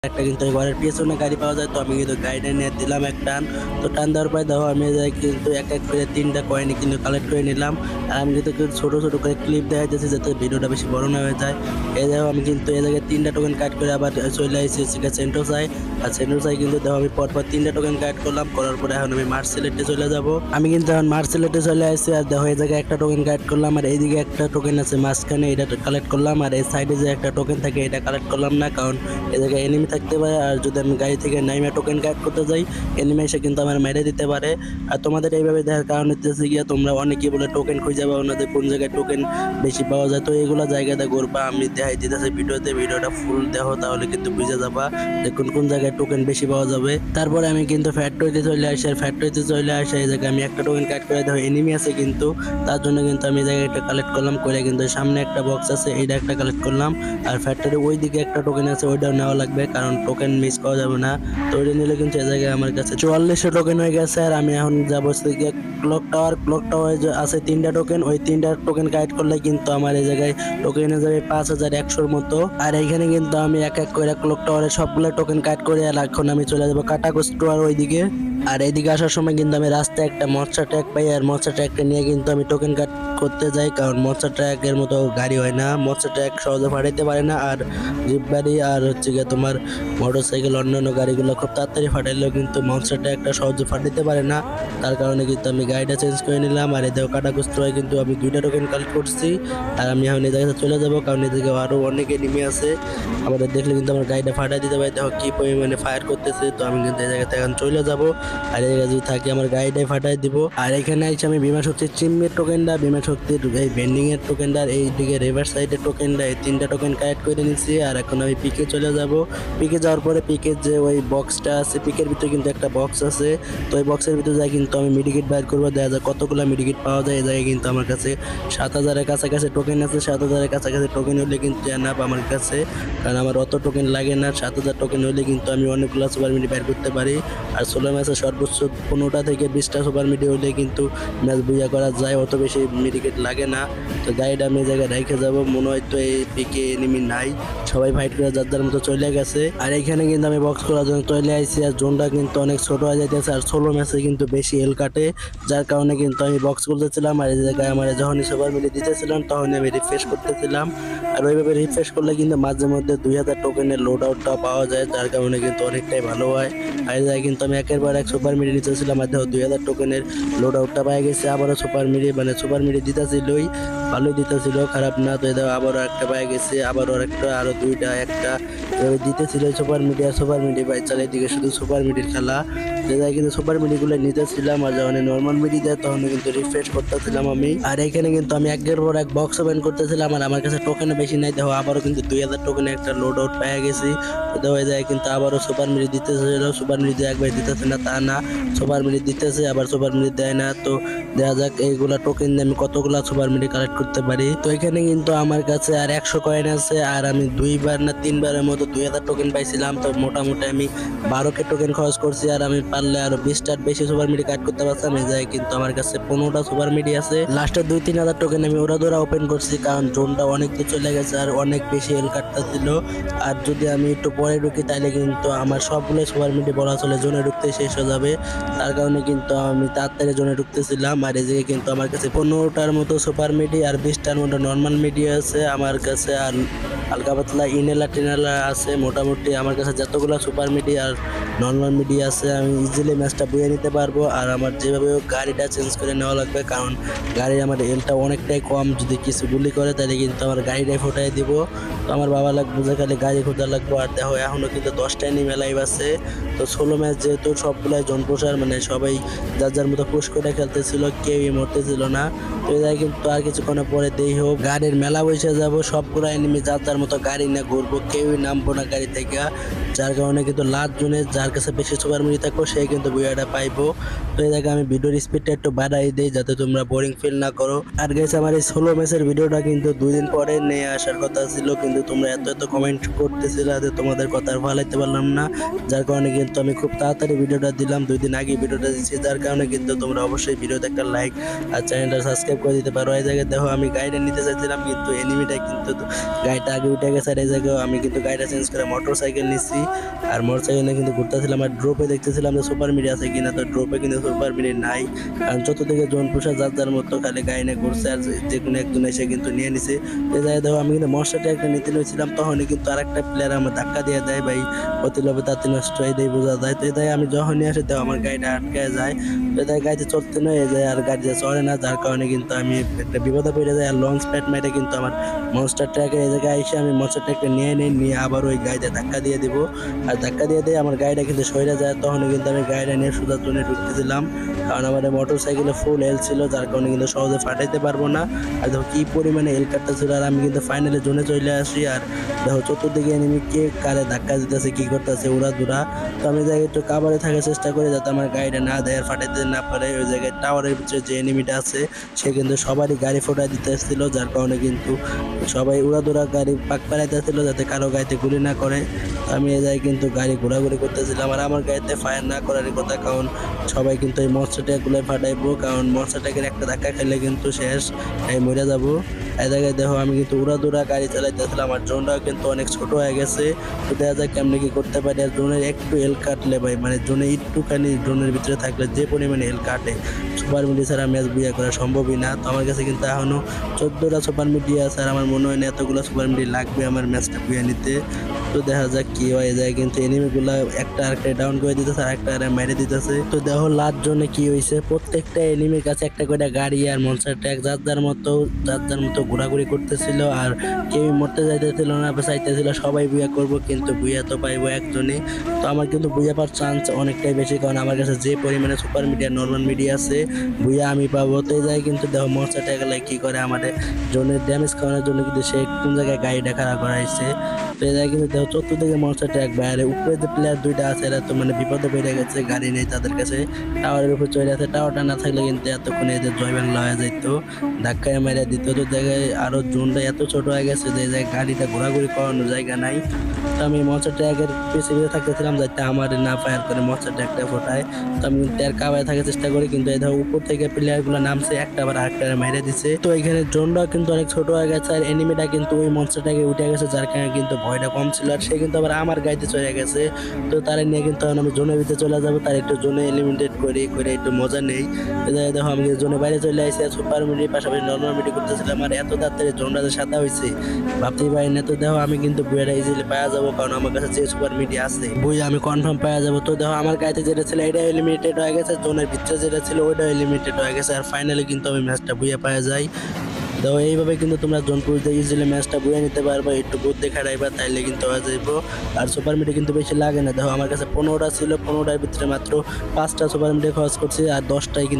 একটা কিন্তু এই ঘরের পেছনে গাড়ি পাওয়া যায়। তো আমি কিন্তু গাড়িটা নিয়ে দিলাম এক টান। তো টান দেওয়ার পরে দেখো আমি যাই কিন্তু এক এক করে 3টা কয়েন কিন্তু কালেক্ট করে নিলাম। আর আমি কিন্তু ছোট ছোট করে ক্লিপ দেখাইতেছি যাতে ভিডিওটা বেশি বড় না হয়ে যায়। এই দেখো আমি কিন্তু এই জায়গায় 3টা টোকেন কাট করে আবার চলে আসছি সেন্টোসায়। আর সেন্টোসায় কিন্তু দেখো আমি পরপর 3টা টোকেন কাট করলাম, করার পরে এখন আমি মার্চ সিলেক্টে চলে যাব। আমি কিন্তু এখন মার্চ সিলেক্টে চলে আসছি। আর দেখো এই জায়গায় একটা টোকেন কাট করলাম, আর এইদিকে একটা টোকেন আছে মাঝখানে, এটা কালেক্ট করলাম। আর এই সাইডে যে একটা টোকেন থাকে এটা কালেক্ট করলাম না, কারণ এই জায়গায় এনিমি থাকতে পারে। আর যদি আমি গাড়ি থেকে নাইমে টোকেন কাট করতে যাই, এনিমি এসে কিন্তু আমার মেরে দিতে পারে। আর তোমাদের এইভাবে দেখার কারণ হচ্ছে গিয়া তোমরা অনেকে বলে টোকেন খুঁজে পাও না, যে কোন জায়গায় টোকেন বেশি পাওয়া যায়। তো এইগুলো জায়গাতে ঘুরবা, আমি দেখাই দিতেছি ভিডিওতে, ভিডিওটা ফুল দেখো তাহলে কিন্তু বুঝে যাবা যে কোন কোন জায়গায় টোকেন বেশি পাওয়া যাবে। তারপরে আমি কিন্তু ফ্যাক্টরিতে চলে আসি। আর ফ্যাক্টরিতে চলে আসে এই জায়গায় আমি একটা টোকেন কাট করে দেখো এনিমি আছে কিন্তু, তার জন্য কিন্তু আমি এই জায়গায় একটা কালেক্ট করলাম, করে কিন্তু সামনে একটা বক্স আছে এইটা একটা কালেক্ট করলাম। আর ফ্যাক্টরি ওই দিকে একটা টোকেন আছে ওইটাও নেওয়া লাগবে, কারণ টোকেন মিস করা যাবে না। তো ওইটা নিলে কিন্তু এই জায়গায় আমার কাছে 4400 টোকেন হয়ে গেছে। আর আমি এখন যাবো গিয়ে ক্লক টাওয়ার আছে 3টা টোকেন, ওই 3টা টোকেন কালেক্ট করলে কিন্তু আমার এই জায়গায় টোকেন হয়ে যাবে 5100-র মতো। আর এইখানে কিন্তু আমি এক এক করে ক্লক টাওয়ারের সবগুলো টোকেন কাট করে, আর এখন আমি চলে যাবো কাটাকোস টাওয়ার ওইদিকে। আর এইদিকে আসার সময় কিন্তু আমি রাস্তায় একটা মৎস্য ট্র্যাক পাই, আর মৎস্য ট্র্যাকটা নিয়ে কিন্তু আমি টোকেন কাট করতে যাই, কারণ মৎস্য ট্র্যাকের মতো গাড়ি হয় না, মৎস্য ট্র্যাক সহজে ফাটাইতে পারে না। আর জিপ গাড়ি আর হচ্ছে গিয়ে তোমার মোটরসাইকেল অন্যান্য গাড়িগুলো খুব তাড়াতাড়ি ফাটাইলেও কিন্তু মৎস্য ট্র্যাকটা সহজে ফাটাইতে পারে না। তার কারণে কিন্তু আমি গাড়িটা চেঞ্জ করে নিলাম। আর এদিকে কাটাকুস্ত হয় কিন্তু আমি 2টা টোকেন কালেক্ট করছি। আর আমি এখন এই জায়গাতে চলে যাবো, কারণ এদিকে আরও অনেকে নেমে আছে, আমাদের দেখলে কিন্তু আমার গাড়িটা ফাটাই দিতে পারে। দেখো কি পরিমাণে ফায়ার করতেছে। তো আমি কিন্তু এই জায়গাতে এখন চলে যাবো, আর এই জায়গায় যদি থাকি আমার গাড়িটাই ফাটাই দিব। আর এখানে আইসি আমি বিমা শক্তির চিম্মির টোকেনটা, বিমা শক্তির এই বেন্ডিং এর টোকেনটা, এইদিকে রিভার সাইডের টোকেনটা, এই 3টা টোকেন কালেক্ট করে নিচ্ছি। আর এখন আমি পিকে চলে যাব। পিকে যাওয়ার পরে পিকের যে ওই বক্সটা আছে, পিকের ভিতরে কিন্তু একটা বক্স আছে, তো ওই বক্সের ভিতরে যাই কিন্তু আমি মিডিকিট বাইর করবো, দেখা যায় কতগুলো মিডিকিট পাওয়া যায়। এই জায়গায় কিন্তু আমার কাছে 7000-এর কাছাকাছি টোকেন আছে। 7000-এর কাছাকাছি টোকেন হলে কিন্তু এনাফ আমার কাছে, কারণ আমার অত টোকেন লাগে না। 7000 টোকেন হলে কিন্তু আমি অনেকগুলো সুপার মিডি বাইর করতে পারি। আর 16 ম্যাচে সর্বোচ্চ 15টা থেকে 20টা সুপার মিডি হলে কিন্তু ম্যাচ বুঝা করা যায়, অত বেশি মিডিকেট লাগে না। তো গাড়িটা আমি এই জায়গায় রেখে যাবো, মনে হয় তো এই পিকে এনিমি নাই, সবাই ফাইট করে যার যার মতো চলে গেছে। আর এইখানে কিন্তু আমি বক্স করার জন্য চলে আইছি। আর জোনটা কিন্তু অনেক ছোট হয়ে যাইতেছে, আর 16 ম্যাচে কিন্তু বেশি হেল কাটে, যার কারণে কিন্তু আমি বক্স করতেছিলাম। আর এই জায়গায় আমার যখনই সুপার মিডি দিতেছিলাম তখনই আমি রিফ্রেশ করতেছিলাম। আর ওইভাবে রিফ্রেশ করলে কিন্তু মাঝে মধ্যে 2000 টোকেনের লোড আউটটা পাওয়া যায়, যার কারণে কিন্তু অনেকটাই ভালো হয়। আর এই জায়গায় কিন্তু আমি একের পর এক সুপার মিডি নিতেছিলাম, আর দেখো 2000 টোকেনের লোড আউটটা পাই গেছে। আবারও সুপার মিডি, মানে সুপার মিডি দিতেছিলই, ভালোই দিতেছিল, খারাপ না। তো দেখো আবারও একটা পাই গেছে, আবারও একটা, আরো 2টা, একটা এভাবে দিতেছিল সুপার মিডি। আর সুপার মিডি পাই চালে দিকে শুধু সুপার মিডির খেলা। যে জায়গায় কিন্তু সুপার মিডিগুলো নিতেছিলাম, আর যখন নর্মাল মিডি দেয় তখন কিন্তু রিফ্রেশ করতেছিলাম আমি। আর এখানে কিন্তু আমি একের পর এক বক্স ওপেন করতেছিলাম, আর আমার কাছে টোকেনও বেশি নাই। দেখো আবারও কিন্তু 2000 টোকেনে একটা লোড আউট পেয়ে গেছি। তো দেখো এই জায়গায় কিন্তু আবারও সুপার মিডি দিতেছিল, সুপার মিডি একবার দিতেছে না তা না, সুপার মিডি দিতেছে আবার সুপার মিডি দেয় না। তো দেখা যাক এইগুলা টোকেন দিয়ে আমি কতগুলা সুপার মিডি কালেক্ট করতে পারি। তো এখানে কিন্তু আমার কাছে আর 100 কয়েন আছে, আর আমি 2বার না 3বারের মতো 2000 টোকেন পাইছিলাম। তো মোটামুটি আমি 12কে টোকেন খরচ করছি, আর আমি পারলে আরো 20টার বেশি সুপার মিডি কাট করতে পারতাম। এই জায়গায় কিন্তু আমার কাছে 15টা সুপার মিডি আছে। লাস্টের 2-3000 টোকেন আমি ওরা ওপেন করছি, কারণ জোনটা অনেক দূর চলে গেছে আর অনেক বেশি হেল কাটতেছিল। আর যদি আমি একটু পরে ঢুকি তাহলে কিন্তু আমার সবগুলো সুপার মিডি বলা চলে জোনে ঢুকতে শেষ হয়ে যাবে, তার কারণে কিন্তু আমি তাড়াতাড়ি জোনে ঢুকতেছিলাম। আর এই জায়গায় কিন্তু আমার কাছে 15টার মতো সুপার মিডি আর 20টার মতো নর্মাল মিডি আছে আমার কাছে, আর হালকা পাতলা ইনেলা টিনেলা আছে। মোটামুটি আমার কাছে যতগুলো সুপার মিডি আর নর্মাল মিডি আছে আমি ইজিলি ম্যাচটা বয়ে নিতে পারবো। আর আমার যেভাবে গাড়িটা চেঞ্জ করে নেওয়া লাগবে, কারণ গাড়ির আমার এলটা অনেকটাই কম, যদি কিছু গুলি করে তাহলে কিন্তু আমার গাড়িটাই ফুটাই দিব। তো আমার বাবা লাগবে যে খালি গাড়ি খোঁজা লাগবে। আর দেখো এখনো কিন্তু 10টা এনিমি লাইভ আছে। তো 16 ম্যাচ যেহেতু সবগুলাই জনপ্রসার, মানে সবাই যার যার মতো পুশ করে খেলতেছিল, কেউই মরতেছিল না। তো এই জায়গায় কিন্তু আর কিছুক্ষণ পরে দেই হোক গাড়ির মেলা বসে যাব, সবগুলো এনিমি যার যার মতো গাড়ি নিয়ে ঘুরবো, কেউই নামবো না গাড়ি থেকে, যার কারণে কিন্তু লাস্ট জনে যার কাছে বেশি সুপার মিডি থাকবো সে কিন্তু বুয়াটা পাইবো। তো এই জায়গায় আমি ভিডিওর স্পিডটা একটু বাড়াই দিই যাতে তোমরা বোরিং ফিল না করো। আর গেছে আমার এই 16 ম্যাচের ভিডিওটা কিন্তু 2 দিন পরে নিয়ে আসার কথা ছিল, কিন্তু কিন্তু তোমরা এত এত কমেন্ট করতেছিলে যে তোমাদের কথা আর ভালাইতে পারলাম না, যার কারণে কিন্তু আমি খুব তাড়াতাড়ি ভিডিওটা দিলাম, 2 দিন আগে ভিডিওটা দিচ্ছি, যার কারণে কিন্তু তোমরা অবশ্যই ভিডিওতে একটা লাইক আর চ্যানেলটা সাবস্ক্রাইব করে দিতে পারো। এই জায়গায় দেখো আমি গাড়িটা নিতে চাইছিলাম কিন্তু এনিমিটা কিন্তু গাড়িটা আগে উঠে গেছে, আর এই জায়গায় আমি কিন্তু গাড়িটা চেঞ্জ করে মোটর সাইকেল নিচ্ছি, আর মোটর সাইকেল নিয়ে কিন্তু ঘুরতেছিলাম আর ড্রপে দেখতেছিলাম যে সুপার মিডি আছে কিনা। তো ড্রপে কিন্তু সুপার মিডি নাই, কারণ চতুর্দিকে জন পুষা যার যার মতো খালি গাড়ি নিয়ে ঘুরছে, আর যে কোনো একজন এসে কিন্তু নিয়ে নিছে। এই জায়গায় দেখো আমি কিন্তু মশলাটা একটা নিতে নিয়েছিলাম, তখনই কিন্তু আরেকটা প্লেয়ার আমার ধাক্কা দিয়ে দেয়, ভাই অতি লোভে তাতে নষ্ট হয়ে দেয় বোঝা যায়। তো এটাই আমি যখনই আসে দেখো আমার গাড়িটা আটকে যায়, তো এটাই গাড়িতে চলতে নয় যায় আর গাড়িতে চলে না, যার কারণে কিন্তু আমি একটা বিপদে পড়ে যাই। আর লঞ্চ প্যাড মেরে কিন্তু আমার মনস্টার ট্র্যাকের এই জায়গায় এসে আমি মনস্টার ট্র্যাকটা নিয়ে আবার ওই গাড়িতে ধাক্কা দিয়ে দিব, আর ধাক্কা দিয়ে আমার গাড়িটা কিন্তু সরে যায়। তখন কিন্তু আমি গাড়িটা নিয়ে সোজার জন্য ঢুকতেছিলাম, কারণ আমার মোটর সাইকেলে ফুল হেল ছিল, যার কারণে কিন্তু সহজে ফাটাইতে পারবো না। আর দেখো কি পরিমাণে হেল কাটটা ছিল, আর আমি কিন্তু ফাইনালি জোনে চলে আসি। আর দেখো চতুর্দিকে এনিমি কে কারে ধাক্কা দিতেছে কি করতেছে উড়া দুরা। তো আমি জায়গায় একটু কাভারে থাকার চেষ্টা করি যাতে আমার গাড়িটা না দেয় আর ফাটাইতে না পারে। ওই জায়গায় টাওয়ারের ভিতরে যে এনিমিটা আছে সে কিন্তু সবারই গাড়ি ফোটাই দিতে এসেছিল, যার কারণে কিন্তু সবাই উড়াদুরা গাড়ি পাক পাড়াইতেছিল যাতে কারো গাড়িতে গুলি না করে। তো আমি এই জায়গায় কিন্তু গাড়ি ঘোরাঘুরি করতেছিলাম, আর আমার গাড়িতে ফায়ার না করার কথা, কারণ সবাই কিন্তু এই মনস্টার ট্যাগুলো ফাটাইবো, কারণ মনস্টার ট্যাগের একটা ধাক্কা খেলে কিন্তু শেষ, মরে যাবো। এই জায়গায় দেখো আমি কিন্তু উড়াদুরা গাড়ি চালাইতেছিলাম, আর জোনটাও কিন্তু অনেক ছোট হয়ে গেছে। তো দেখা যায় কেমনি কি করতে পারি। আর জোনের একটু হেল কাটলে ভাই, মানে জোনে একটুখানি জোনের ভিতরে থাকলে যে পরিমাণে হেল কাটে, সুপার মিডি ছাড়া ম্যাচ বুয়া করা সম্ভবই না। তো আমার কাছে কিন্তু এখনো 14টা সুপার মিডি আছে, আর আমার মনে হয় না এতগুলো সুপার মিডি লাগবে আমার ম্যাচটা বুয়া নিতে। তো দেখা যাক কি হয়ে যায়, কিন্তু এনিমিগুলা একটা আরেকটা ডাউন করে দিতেছে আর একটা মেরে দিতেছে। তো দেখো লাস্ট জোনে কি হয়েছে, প্রত্যেকটা এনিমির কাছে একটা করে গাড়ি আর মনস্টার ট্র্যাক যার যার মতো ঘোরাঘুরি করতেছিল, আর কেউ মরতে যাইতেছিল না, চাইতেছিল সবাই বুয়া করব, কিন্তু বুয়া তো পাইবো একজনই। তো আমার কিন্তু বুয়া পাওয়ার চান্স অনেকটাই বেশি, কারণ আমার কাছে যে পরিমাণে সুপার মিডিয়া নর্মাল মিডিয়া আছে বুয়া আমি পাবো। তো এই জায়গায় কিন্তু দেখো মনস্টার ট্র্যাক কি করে আমাদের জোনের ড্যামেজ খাওয়ানোর জন্য কিন্তু সে কোন জায়গায় গাড়িটা খাড়া করাইছে। তো এই জায়গায় কিন্তু দেখো চতুর্দিকে মনস্টার ট্র্যাক বাইরে, উপরে যে প্লেয়ার দুইটা আছে এরা তো মানে বিপদে পড়ে গেছে, গাড়ি নেই তাদের কাছে, টাওয়ারের উপর চলে আছে। টাওয়ারটা না থাকলে কিন্তু এতক্ষণে এদের জয় বাংলা হয়ে যেত, ধাক্কায় মেরে দিত। তো জায়গায় আরো জোনটা এত ছোট হয়ে গেছে যে জায়গায় গাড়িটা ঘোরাঘুরি করানোর জায়গা নাই। তো আমি মনস্টার ট্র্যাকের পিছিয়ে থাকতেছিলাম যাতে আমার না ফায়ার করে মনস্টার ট্র্যাকটা ফোটায়। তো আমি ট্যার কাবায় থাকার চেষ্টা করি, কিন্তু এই ধরো উপর থেকে প্লেয়ার গুলো নামছে, একটা আবার আরেকটা মেরে দিছে। তো এখানে জোনটাও কিন্তু অনেক ছোট হয়ে গেছে, আর এনিমিটা কিন্তু ওই মনস্টারটাকে উঠে গেছে, যার কারণে কিন্তু ভয়টা কম ছিল, আর সে কিন্তু আবার আমার গাড়িতে চলে গেছে। তো তারা নিয়ে কিন্তু আমি জোনের ভিতরে চলে যাবো, তার একটু জোনে এলিমিনেট করে একটু মজা নেই। দেখো আমি জোনে বাইরে চলে আসি, সুপার মিডি পাশাপাশি নর্মাল মিডি করতেছিলাম, আর এত তাড়াতাড়ি জোনটা যে সাদা হয়েছে ভাবতেই পারি না। তো দেখো আমি কিন্তু বুয়াটা ইজিলি পাওয়া যাবো, কারণ আমার কাছে যে সুপার মিডি আছে বুয়া আমি কনফার্ম পাওয়া যাবো। তো দেখো আমার গাড়িতে যেটা ছিল এটা এলিমিনেটেড হয়ে গেছে, জোনের ভিতরে যেটা ছিল ওইটা এলিমিনেটেড হয়ে গেছে, আর ফাইনালি কিন্তু আমি ম্যাচটা বুয়া পাওয়া যায়। তো এইভাবে কিন্তু তোমরা জোনপুর দিয়ে ইজিলি ম্যাচটা বুয়ে নিতে পারবে, একটু বুদ্ধি খাটাইবা তাইলে কিন্তু হয়ে যাইবো। আর সুপার মিডি কিন্তু বেশি লাগে না, দেখো আমার কাছে 15টা ছিল, 15টার ভিতরে মাত্র 5টা সুপার মিডি খরচ করছি, আর 10টাই কিন্তু